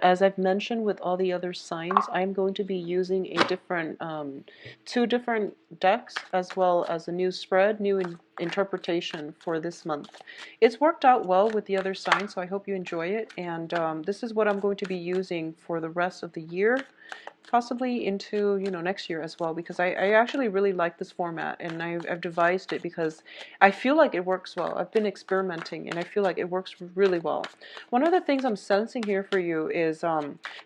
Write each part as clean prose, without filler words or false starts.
As I've mentioned with all the other signs, I'm going to be using a different, two different decks, as well as a new spread, new interpretation for this month. It's worked out well with the other signs, so I hope you enjoy it. And this is what I'm going to be using for the rest of the year, possibly into next year as well, because I actually really like this format, and I've devised it because I feel like it works well. I've been experimenting and I feel like it works really well. One of the things I'm sensing here for you is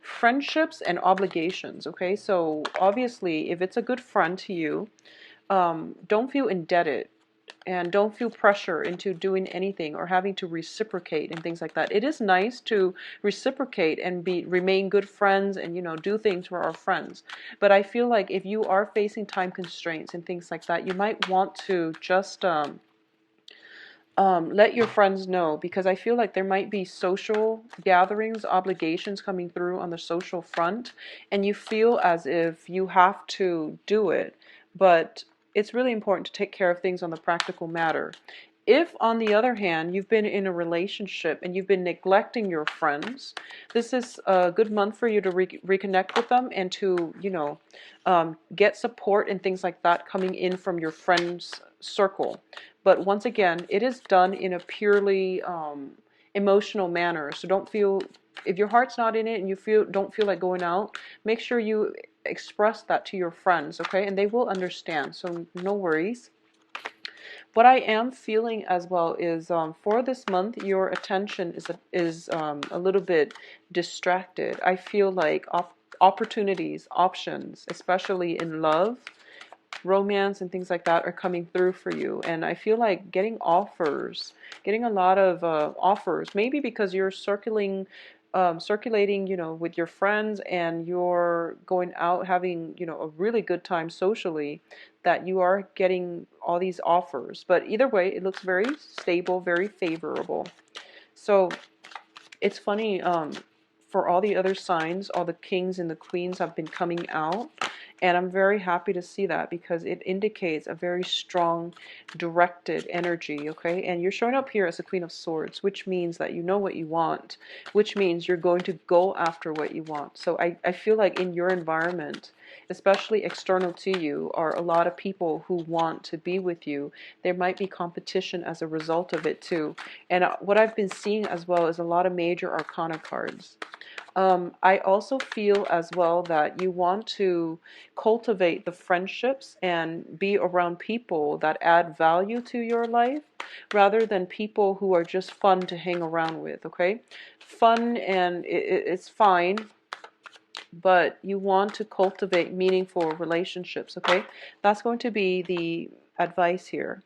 friendships and obligations. Okay, so obviously if it's a good friend to you, don't feel indebted and don't feel pressure into doing anything or having to reciprocate and things like that. It is nice to reciprocate and remain good friends and do things for our friends. But I feel like if you are facing time constraints and things like that, you might want to just let your friends know, because I feel like there might be social gatherings, obligations coming through on the social front, and you feel as if you have to do it, but it's really important to take care of things on the practical matter. If, on the other hand, you've been in a relationship and you've been neglecting your friends, this is a good month for you to reconnect with them and to, get support and things like that coming in from your friends' circle. But once again, it is done in a purely emotional manner. So don't feel, if your heart's not in it and you don't feel like going out, make sure you express that to your friends, okay? And they will understand. So no worries. What I am feeling as well is for this month, your attention is a little bit distracted. I feel like opportunities, options, especially in love, romance and things like that, are coming through for you. And I feel like getting offers, getting a lot of offers, maybe because you're circulating, with your friends, and you're going out having, a really good time socially, that you are getting all these offers. But either way, it looks very stable, very favorable. So it's funny, for all the other signs, all the kings and the queens have been coming out. And I'm very happy to see that, because it indicates a very strong, directed energy, okay? And you're showing up here as a Queen of Swords, which means that you know what you want, which means you're going to go after what you want. So I feel like in your environment, especially external to you, are a lot of people who want to be with you. There might be competition as a result of it too. And what I've been seeing as well is a lot of major arcana cards. I also feel as well that you want to cultivate the friendships and be around people that add value to your life, rather than people who are just fun to hang around with, okay? Fun, and it's fine, but you want to cultivate meaningful relationships, okay? That's going to be the advice here.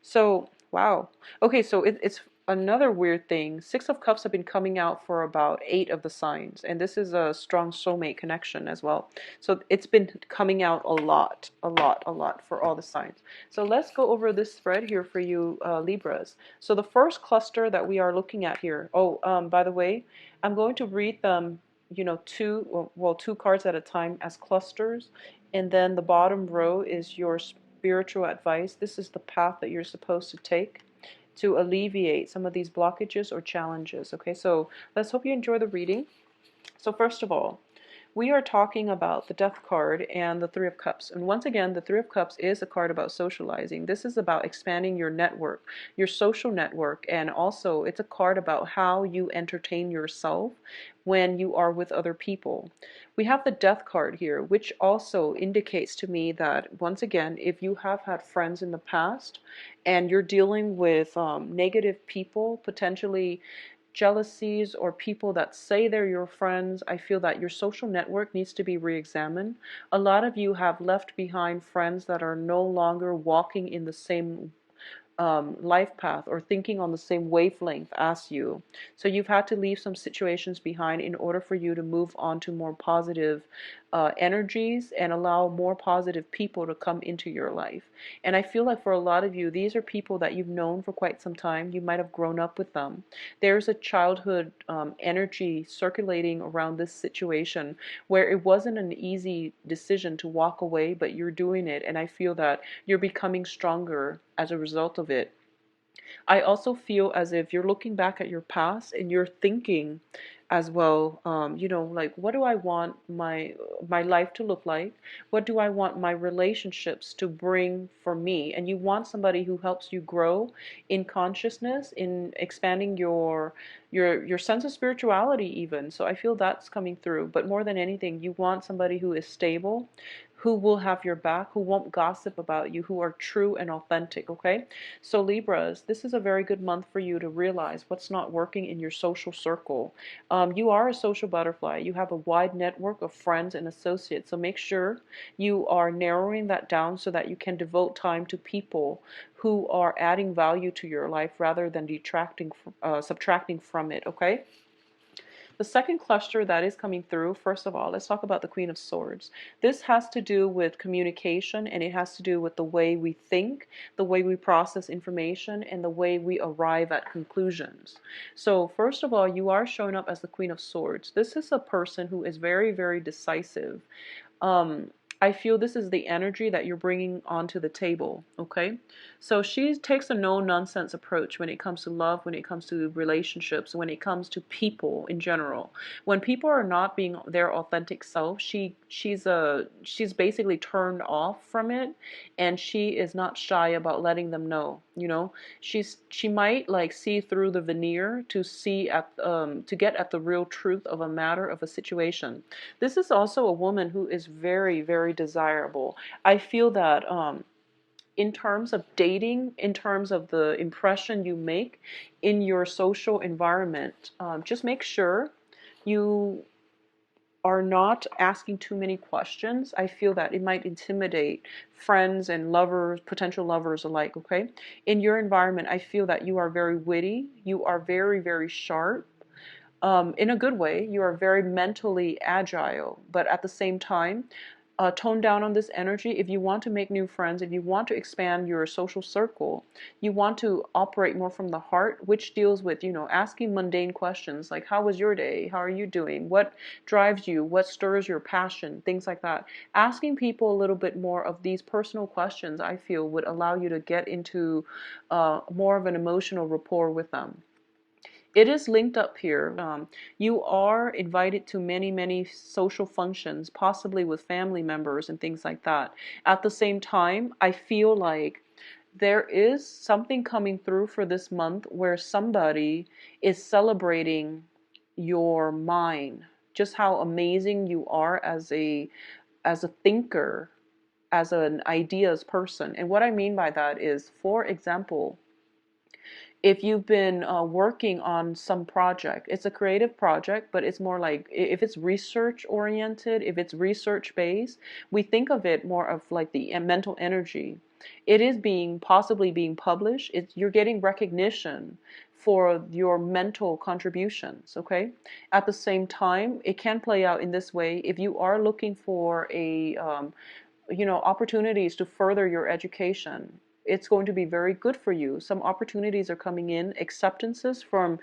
So, wow. Okay, so it's another weird thing. Six of Cups have been coming out for about 8 of the signs, and this is a strong soulmate connection as well. So it's been coming out a lot, a lot, a lot for all the signs. So let's go over this spread here for you, Libras. So the first cluster that we are looking at here. Oh, by the way, I'm going to read them, two cards at a time as clusters, and then the bottom row is your spiritual advice. This is the path that you're supposed to take to alleviate some of these blockages or challenges. Okay, so let's hope you enjoy the reading. So first of all, we are talking about the Death card and the Three of Cups. And once again, the Three of Cups is a card about socializing. This is about expanding your network, your social network, and also it's a card about how you entertain yourself when you are with other people. We have the Death card here, which also indicates to me that, once again, if you have had friends in the past and you're dealing with negative people, potentially jealousies, or people that say they're your friends, I feel that your social network needs to be re-examined. A lot of you have left behind friends that are no longer walking in the same life path or thinking on the same wavelength as you. So you've had to leave some situations behind in order for you to move on to more positive energies and allow more positive people to come into your life. And I feel like for a lot of you, these are people that you've known for quite some time. You might have grown up with them. There's a childhood energy circulating around this situation where it wasn't an easy decision to walk away, but you're doing it. And I feel that you're becoming stronger as a result of it. I also feel as if you're looking back at your past and you're thinking as well. Like, what do I want my life to look like? What do I want my relationships to bring for me? And you want somebody who helps you grow in consciousness, in expanding your sense of spirituality even. So I feel that's coming through. But more than anything, you want somebody who is stable, who will have your back, who won't gossip about you, who are true and authentic, okay? So Libras, this is a very good month for you to realize what's not working in your social circle. You are a social butterfly. You have a wide network of friends and associates. So make sure you are narrowing that down so that you can devote time to people who are adding value to your life rather than subtracting from it, okay? The second cluster that is coming through, first of all, let's talk about the Queen of Swords. This has to do with communication, and it has to do with the way we think, the way we process information, and the way we arrive at conclusions. So first of all, you are showing up as the Queen of Swords. This is a person who is very, very decisive. um, I feel this is the energy that you're bringing onto the table, okay? So she takes a no-nonsense approach when it comes to love, when it comes to relationships, when it comes to people in general. When people are not being their authentic self, she's basically turned off from it, and she is not shy about letting them know, she might like see through the veneer to see at to get at the real truth of a matter, of a situation. This is also a woman who is very, very desirable. I feel that in terms of dating, in terms of the impression you make in your social environment, just make sure you are not asking too many questions. I feel that it might intimidate friends and lovers, potential lovers alike, okay? In your environment, I feel that you are very witty, you are very, very sharp. In a good way, you are very mentally agile, but at the same time, tone down on this energy. If you want to make new friends, if you want to expand your social circle, you want to operate more from the heart, which deals with, asking mundane questions like, how was your day? How are you doing? What drives you? What stirs your passion? Things like that. Asking people a little bit more of these personal questions, I feel, would allow you to get into more of an emotional rapport with them. It is linked up here. You are invited to many, many social functions, possibly with family members and things like that. At the same time, I feel like there is something coming through for this month where somebody is celebrating your mind, just how amazing you are as a thinker, as an ideas person. And what I mean by that is, for example, if you've been working on some project, it's a creative project, but it's more like, if it's research oriented, if it's research based, we think of it more of like the mental energy. It is possibly being published. You're getting recognition for your mental contributions, okay? At the same time, it can play out in this way. If you are looking for opportunities to further your education, it's going to be very good for you. Some opportunities are coming in. Acceptances from,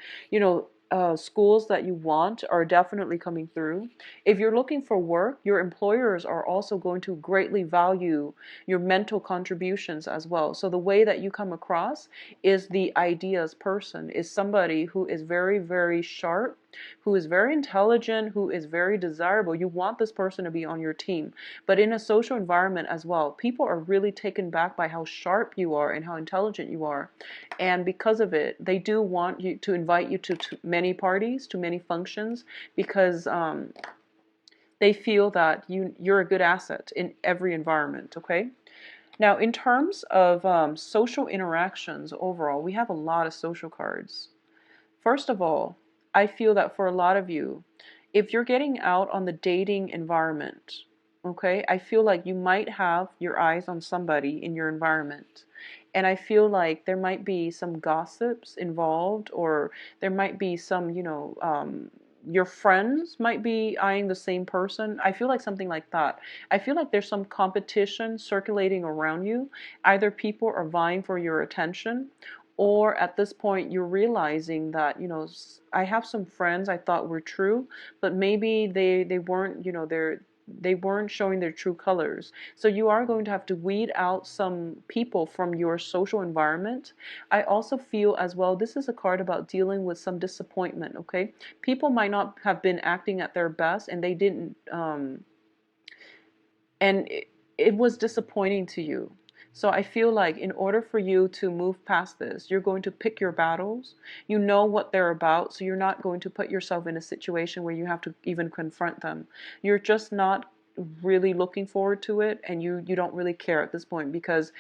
schools that you want are definitely coming through. If you're looking for work, your employers are also going to greatly value your mental contributions as well. So the way that you come across is the ideas person, is somebody who is very, very sharp, who is very intelligent, who is very desirable. You want this person to be on your team. But in a social environment as well, people are really taken back by how sharp you are and how intelligent you are. And because of it, they do want you to invite you to many parties, to many functions, because they feel that you're a good asset in every environment, okay? Now, in terms of social interactions overall, we have a lot of social cards. First of all, I feel that for a lot of you, if you're getting out on the dating environment, okay, I feel like you might have your eyes on somebody in your environment. And I feel like there might be some gossips involved, or there might be some, your friends might be eyeing the same person. I feel like something like that. I feel like there's some competition circulating around you. Either people are vying for your attention, or at this point you're realizing that, I have some friends I thought were true, but maybe they weren't, they weren't showing their true colors. So you are going to have to weed out some people from your social environment. I also feel as well, this is a card about dealing with some disappointment, okay? People might not have been acting at their best, and they didn't and it was disappointing to you. So I feel like in order for you to move past this, you're going to pick your battles. You know what they're about, so you're not going to put yourself in a situation where you have to even confront them. You're just not really looking forward to it, and you don't really care at this point, because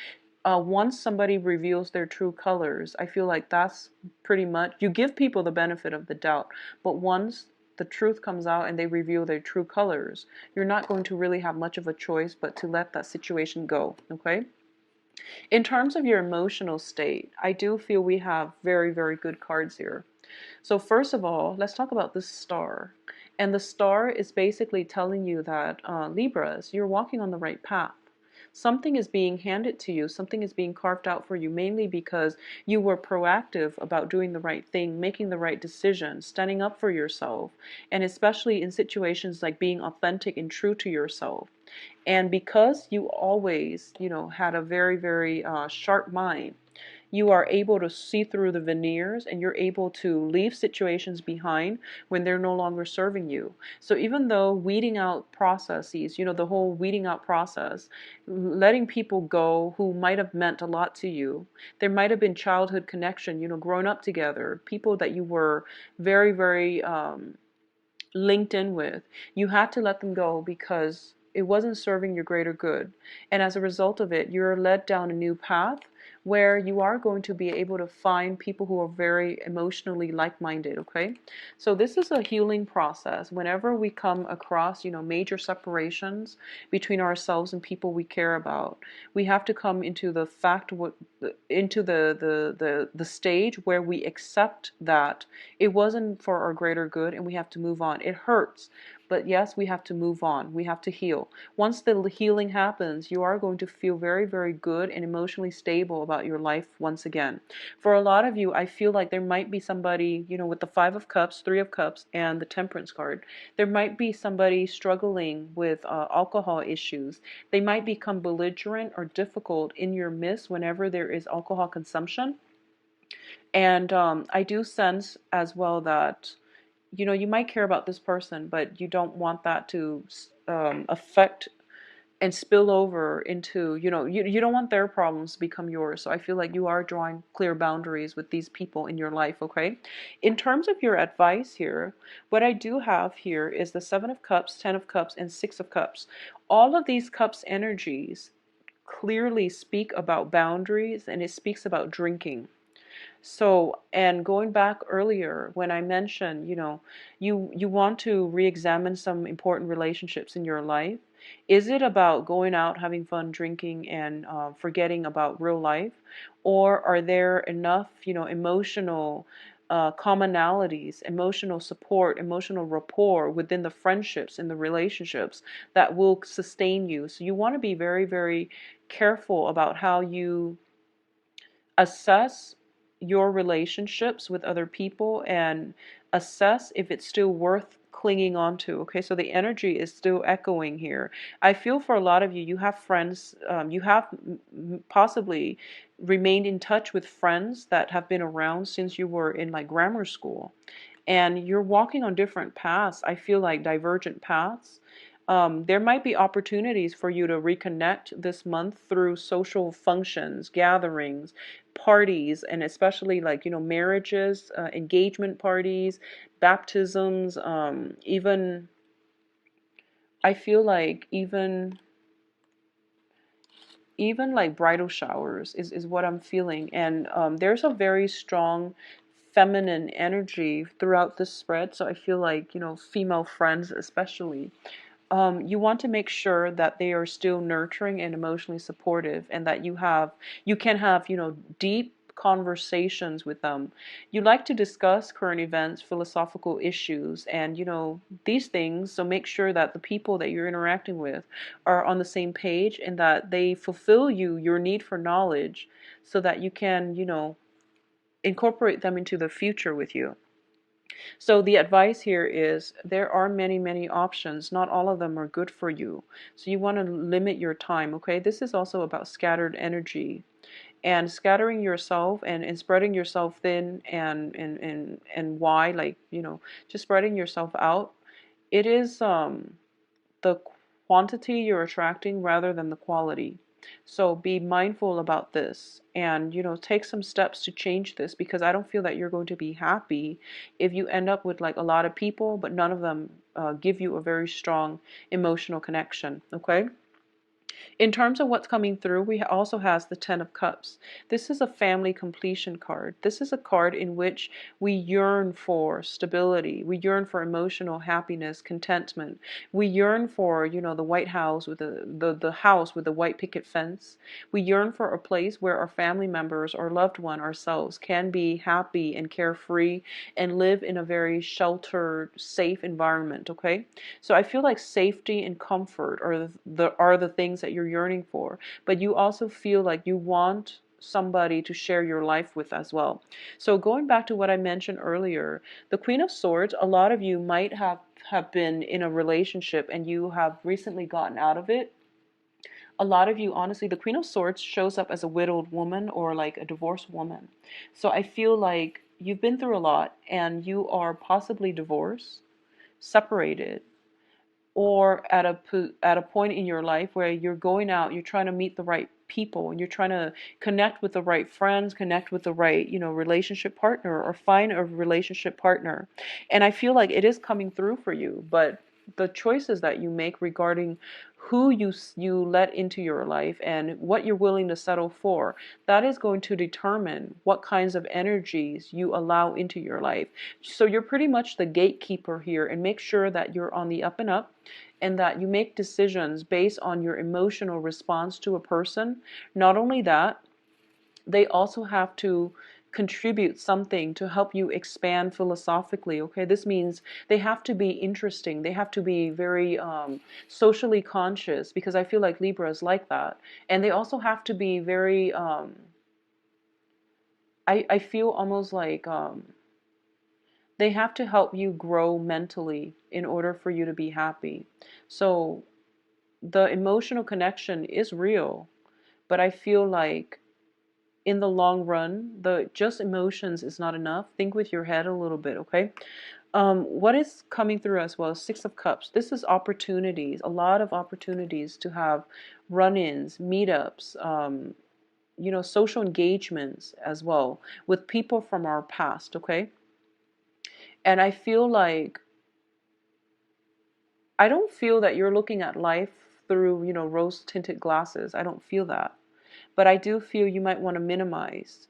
once somebody reveals their true colors, I feel like that's pretty much, you give people the benefit of the doubt, but once the truth comes out and they reveal their true colors, you're not going to really have much of a choice but to let that situation go, okay? In terms of your emotional state, I do feel we have very, very good cards here. So first of all, let's talk about the star. And the star is basically telling you that, Libras, you're walking on the right path. Something is being handed to you, something is being carved out for you, mainly because you were proactive about doing the right thing, making the right decision, standing up for yourself, and especially in situations like being authentic and true to yourself. And because you always, had a very, very sharp mind, you are able to see through the veneers, and you're able to leave situations behind when they're no longer serving you. So even though weeding out processes, the whole weeding out process, letting people go who might have meant a lot to you, there might have been childhood connection, growing up together, people that you were very, very linked in with, you had to let them go because it wasn't serving your greater good. And as a result of it, you're led down a new path where you are going to be able to find people who are very emotionally like-minded, okay? So this is a healing process. Whenever we come across, major separations between ourselves and people we care about, we have to come into the fact, into the stage where we accept that it wasn't for our greater good, and we have to move on. It hurts, but yes, we have to move on. We have to heal. Once the healing happens, you are going to feel very, very good and emotionally stable about your life once again. For a lot of you, I feel like there might be somebody, with the Five of Cups, Three of Cups, and the Temperance card, there might be somebody struggling with alcohol issues. They might become belligerent or difficult in your midst whenever there is alcohol consumption. And I do sense as well that, you might care about this person, but you don't want that to affect and spill over into, you don't want their problems to become yours. So I feel like you are drawing clear boundaries with these people in your life, okay? In terms of your advice here, what I do have here is the Seven of Cups, Ten of Cups, and Six of Cups. All of these cups energies clearly speak about boundaries, and it speaks about drinking. So, and going back earlier when I mentioned, you want to re-examine some important relationships in your life. Is it about going out, having fun, drinking, and forgetting about real life? Or are there enough, emotional commonalities, emotional support, emotional rapport within the friendships and the relationships that will sustain you? So you want to be very, very careful about how you assess your relationships with other people and assess if it's still worth clinging on to. Okay, so the energy is still echoing here. I feel for a lot of you, you have friends, you have possibly remained in touch with friends that have been around since you were in like grammar school, and you're walking on different paths. I feel like divergent paths. There might be opportunities for you to reconnect this month through social functions, gatherings, parties, and especially like, marriages, engagement parties, baptisms, even, I feel like even like bridal showers is what I'm feeling. And there's a very strong feminine energy throughout this spread. So I feel like, female friends especially, you want to make sure that they are still nurturing and emotionally supportive, and that you can have, deep conversations with them. You like to discuss current events, philosophical issues, and, these things. So make sure that the people that you're interacting with are on the same page, and that they fulfill your need for knowledge, so that you can, incorporate them into the future with you. So the advice here is there are many, many options. Not all of them are good for you. So you want to limit your time, okay? This is also about scattered energy and scattering yourself and spreading yourself thin and wide, like, just spreading yourself out. It is the quantity you're attracting rather than the quality. So be mindful about this and, take some steps to change this, because I don't feel that you're going to be happy if you end up with like a lot of people, but none of them give you a very strong emotional connection. Okay. In terms of what's coming through, we also has the Ten of Cups. This is a family completion card. This is a card in which we yearn for stability. We yearn for emotional happiness, contentment. We yearn for, the White House with the house with the white picket fence. We yearn for a place where our family members or loved one, ourselves, can be happy and carefree and live in a very sheltered, safe environment, okay? So I feel like safety and comfort are the things that you're yearning for, but you also feel like you want somebody to share your life with as well. So going back to what I mentioned earlier, the Queen of Swords, a lot of you might have been in a relationship and you have recently gotten out of it. A lot of you, honestly, the Queen of Swords shows up as a widowed woman or like a divorced woman. So I feel like you've been through a lot and you are possibly divorced, separated, or at a point in your life where you're going out, you're trying to meet the right people, and you're trying to connect with the right friends, connect with the right, relationship partner, or find a relationship partner. And I feel like it is coming through for you, but the choices that you make regarding who you let into your life and what you're willing to settle for, that is going to determine what kinds of energies you allow into your life. So you're pretty much the gatekeeper here, and make sure that you're on the up and up, and that you make decisions based on your emotional response to a person. Not only that, they also have to contribute something to help you expand philosophically. Okay, this means they have to be interesting, they have to be very socially conscious, because I feel like Libra is like that. And they also have to be very I feel almost like they have to help you grow mentally in order for you to be happy. So the emotional connection is real, but I feel like in the long run, the just emotions is not enough. Think with your head a little bit, okay? What is coming through as well? Six of Cups. This is opportunities, a lot of opportunities to have run-ins, meetups, social engagements as well with people from our past, okay? And I don't feel that you're looking at life through, rose-tinted glasses. I don't feel that. But I do feel you might want to minimize.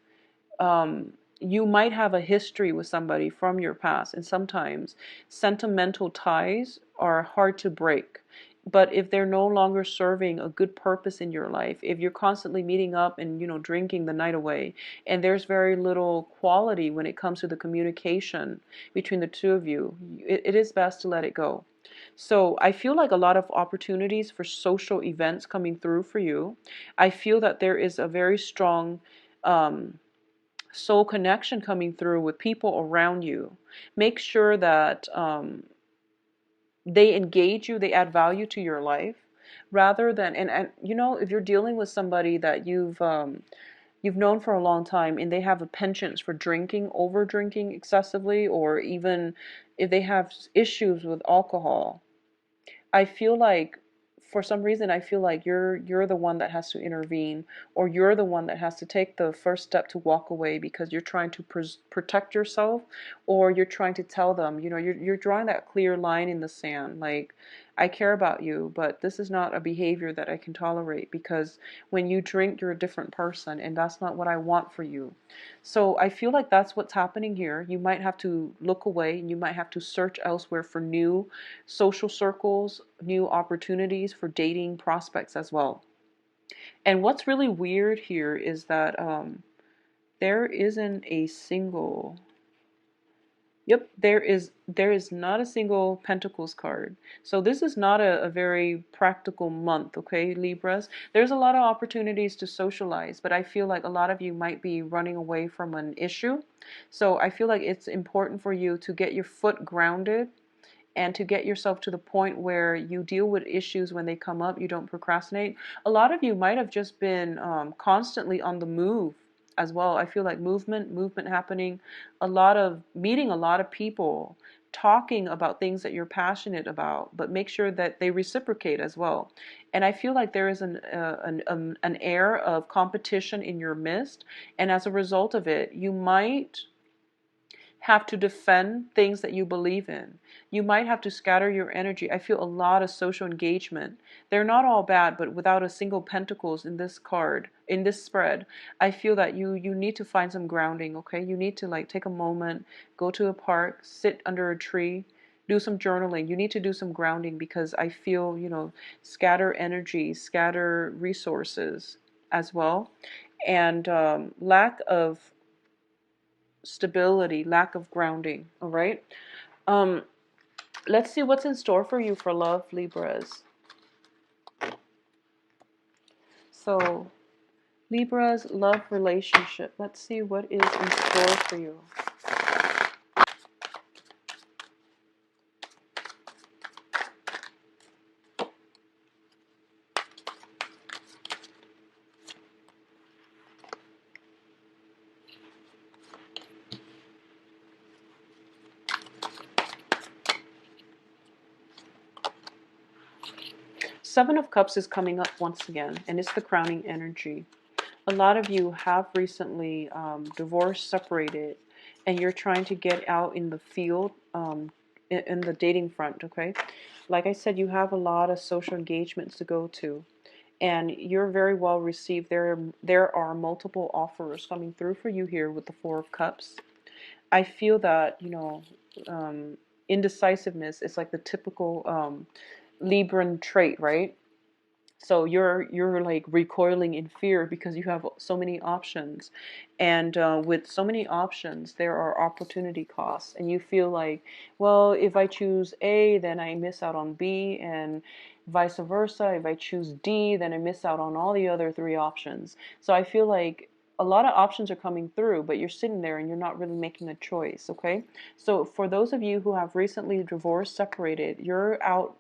You might have a history with somebody from your past, and sometimes sentimental ties are hard to break. But if they're no longer serving a good purpose in your life, if you're constantly meeting up and, drinking the night away, and there's very little quality when it comes to the communication between the two of you, it is best to let it go. So I feel like a lot of opportunities for social events coming through for you. I feel that there is a very strong soul connection coming through with people around you. Make sure that they engage you, they add value to your life, rather than, and if you're dealing with somebody that you've known for a long time and they have a penchant for drinking, over drinking excessively, or even if they have issues with alcohol, I feel like for some reason I feel like you're the one that has to intervene, or you're the one that has to take the first step to walk away, because you're trying to protect yourself, or you're trying to tell them, you're drawing that clear line in the sand, like, I care about you, but this is not a behavior that I can tolerate, because when you drink, you're a different person, and that's not what I want for you. So I feel like that's what's happening here. You might have to look away, and you might have to search elsewhere for new social circles, new opportunities for dating prospects as well. And what's really weird here is that there isn't a single Yep, there is not a single Pentacles card. So this is not a very practical month, okay, Libras. There's a lot of opportunities to socialize, but I feel like a lot of you might be running away from an issue. So I feel like it's important for you to get your foot grounded and to get yourself to the point where you deal with issues when they come up. You don't procrastinate. A lot of you might have just been constantly on the move as well. I feel like movement happening, a lot of meeting a lot of people, talking about things that you're passionate about, but make sure that they reciprocate as well. And I feel like there is an air of competition in your midst, and as a result of it, you might have to defend things that you believe in. You might have to scatter your energy. I feel a lot of social engagement. They're not all bad, but without a single pentacles in this card, in this spread, I feel that you need to find some grounding, okay? You need to like take a moment, go to a park, sit under a tree, do some journaling. You need to do some grounding because I feel, scatter energy, scatter resources as well. And lack of stability, lack of grounding. All right. Um, let's see what's in store for you for love, Libras. So, Libras, love relationship. Let's see what is in store for you. Seven of Cups is coming up once again, and it's the crowning energy. A lot of you have recently divorced, separated, and you're trying to get out in the field, in the dating front, okay? Like I said, you have a lot of social engagements to go to, and you're very well received. There are multiple offers coming through for you here with the Four of Cups. I feel that, indecisiveness is like the typical Libran trait, right? So you're like recoiling in fear because you have so many options, and with so many options, there are opportunity costs, and you feel like, well, if I choose A, then I miss out on B, and vice versa. If I choose D, then I miss out on all the other three options. So I feel like a lot of options are coming through, but you're sitting there and you're not really making a choice. Okay, so for those of you who have recently divorced, separated, you're out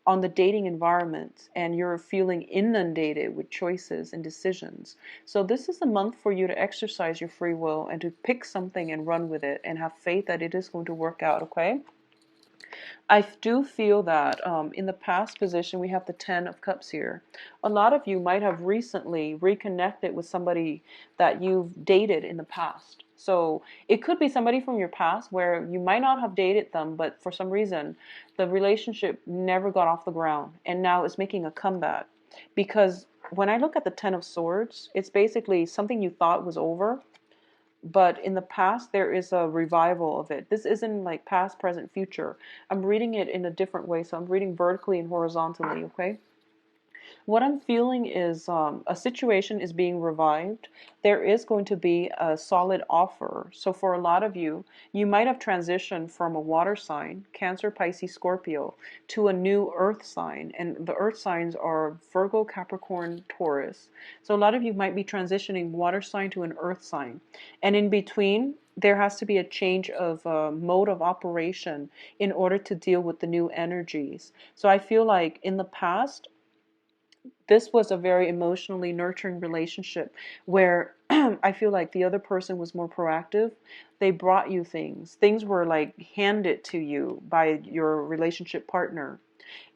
on the dating environment and you're feeling inundated with choices and decisions. So this is the month for you to exercise your free will and to pick something and run with it and have faith that it is going to work out, okay? I do feel that in the past position, we have the Ten of Cups here. A lot of you might have recently reconnected with somebody that you've dated in the past. So it could be somebody from your past where you might not have dated them, but for some reason, the relationship never got off the ground. And now it's making a comeback. Because when I look at the Ten of Swords, it's basically something you thought was over, but in the past there is a revival of it. This isn't like past, present, future. I'm reading it in a different way, so I'm reading vertically and horizontally, okay? What I'm feeling is a situation is being revived. There is going to be a solid offer. So for a lot of you, you might have transitioned from a water sign, Cancer, Pisces, Scorpio, to a new earth sign. And the earth signs are Virgo, Capricorn, Taurus. So a lot of you might be transitioning water sign to an earth sign. And in between, there has to be a change of mode of operation in order to deal with the new energies. So I feel like in the past, this was a very emotionally nurturing relationship where I feel like the other person was more proactive. They brought you things. Things were like handed to you by your relationship partner.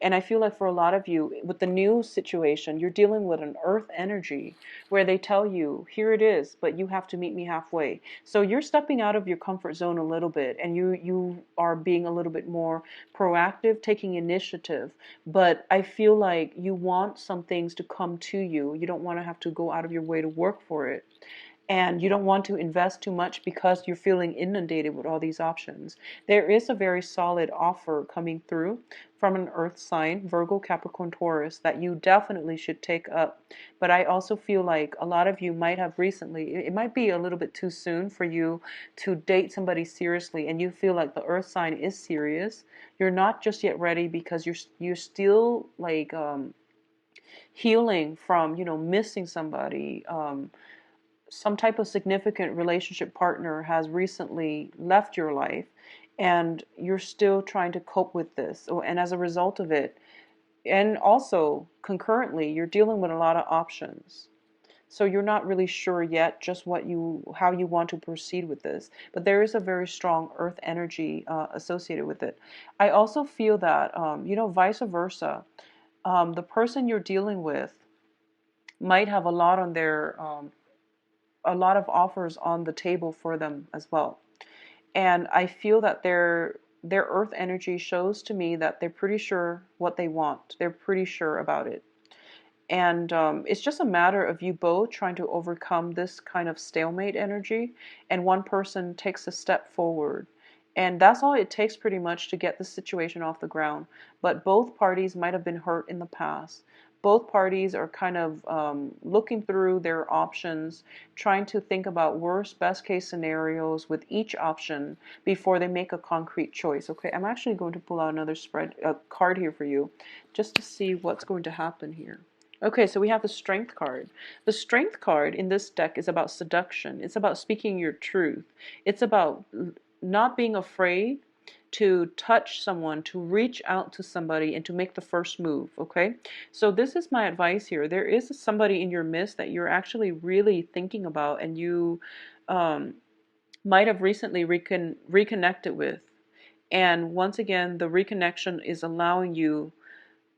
And I feel like for a lot of you, with the new situation, you're dealing with an earth energy where they tell you, here it is, but you have to meet me halfway. So you're stepping out of your comfort zone a little bit, and you are being a little bit more proactive, taking initiative. But I feel like you want some things to come to you. You don't want to have to go out of your way to work for it. and you don't want to invest too much because you're feeling inundated with all these options. There is a very solid offer coming through from an earth sign, Virgo, Capricorn, Taurus, that you definitely should take up. But I also feel like a lot of you might have recently, it might be a little bit too soon for you to date somebody seriously, and you feel like the earth sign is serious. You're not just yet ready because you're still like healing from, missing somebody. Some type of significant relationship partner has recently left your life, and you're still trying to cope with this. And as a result of it, and also concurrently, you're dealing with a lot of options. So you're not really sure yet just how you want to proceed with this. But there is a very strong earth energy associated with it. I also feel that, vice versa, the person you're dealing with might have a lot of offers on the table for them as well. And I feel that their earth energy shows to me that they're pretty sure what they want. They're pretty sure about it. And it's just a matter of you both trying to overcome this kind of stalemate energy, and one person takes a step forward. And that's all it takes pretty much to get the situation off the ground. But both parties might have been hurt in the past. Both parties are kind of looking through their options, trying to think about worst, best case scenarios with each option before they make a concrete choice. Okay, I'm actually going to pull out another card here for you, just to see what's going to happen here. Okay, so we have the Strength card. The Strength card in this deck is about seduction. It's about speaking your truth. It's about not being afraid to touch someone, to reach out to somebody, and to make the first move, okay? So this is my advice here. There is somebody in your midst that you're actually really thinking about, and you might have recently reconnected with. And once again, the reconnection is allowing you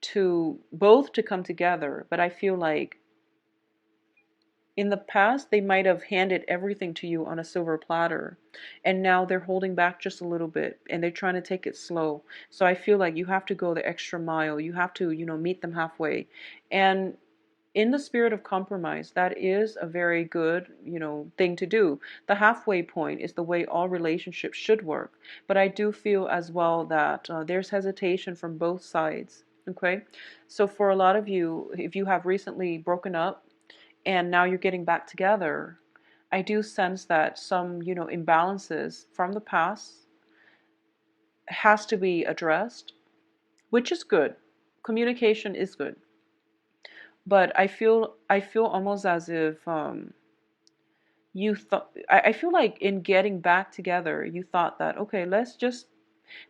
to both to come together. But I feel like in the past they might have handed everything to you on a silver platter, and now they're holding back just a little bit and they're trying to take it slow. So I feel like you have to go the extra mile. You have to, meet them halfway. And in the spirit of compromise, that is a very good, thing to do. The halfway point is the way all relationships should work. But I do feel as well that there's hesitation from both sides. Okay, so for a lot of you, if you have recently broken up and now you're getting back together, I do sense that some, imbalances from the past has to be addressed, which is good. Communication is good. But I feel almost as if you thought, I feel like in getting back together, you thought that, okay, let's just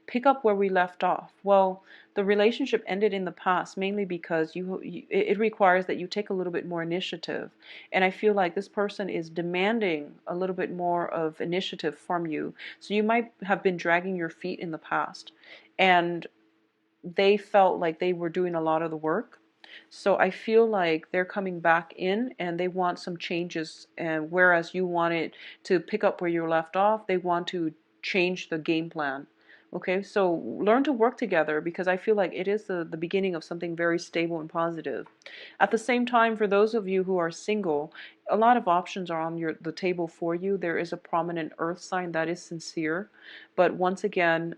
pick up where we left off. Well, the relationship ended in the past mainly because it requires that you take a little bit more initiative. And I feel like this person is demanding a little bit more of initiative from you. So you might have been dragging your feet in the past, and they felt like they were doing a lot of the work. So I feel like they're coming back in and they want some changes, and whereas you wanted to pick up where you left off, they want to change the game plan. Okay, so learn to work together, because I feel like it is the beginning of something very stable and positive. At the same time, for those of you who are single, a lot of options are on the table for you. There is a prominent earth sign that is sincere, but once again,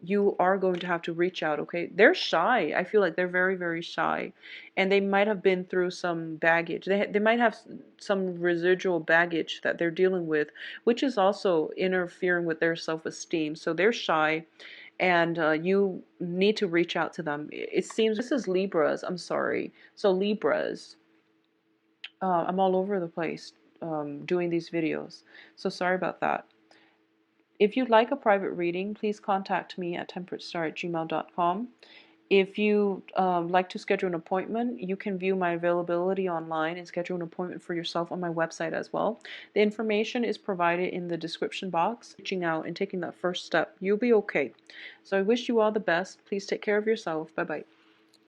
you are going to have to reach out. Okay, they're shy. I feel like they're very, very shy, and they might have been through some baggage. They might have some residual baggage that they're dealing with, which is also interfering with their self-esteem. So they're shy, and you need to reach out to them. It seems this is Libras. I'm sorry. So Libras, I'm all over the place doing these videos, so sorry about that. If you'd like a private reading, please contact me at temperatestar@gmail.com. If you like to schedule an appointment, you can view my availability online and schedule an appointment for yourself on my website as well. The information is provided in the description box. Reaching out and taking that first step, you'll be okay. So I wish you all the best. Please take care of yourself. Bye-bye.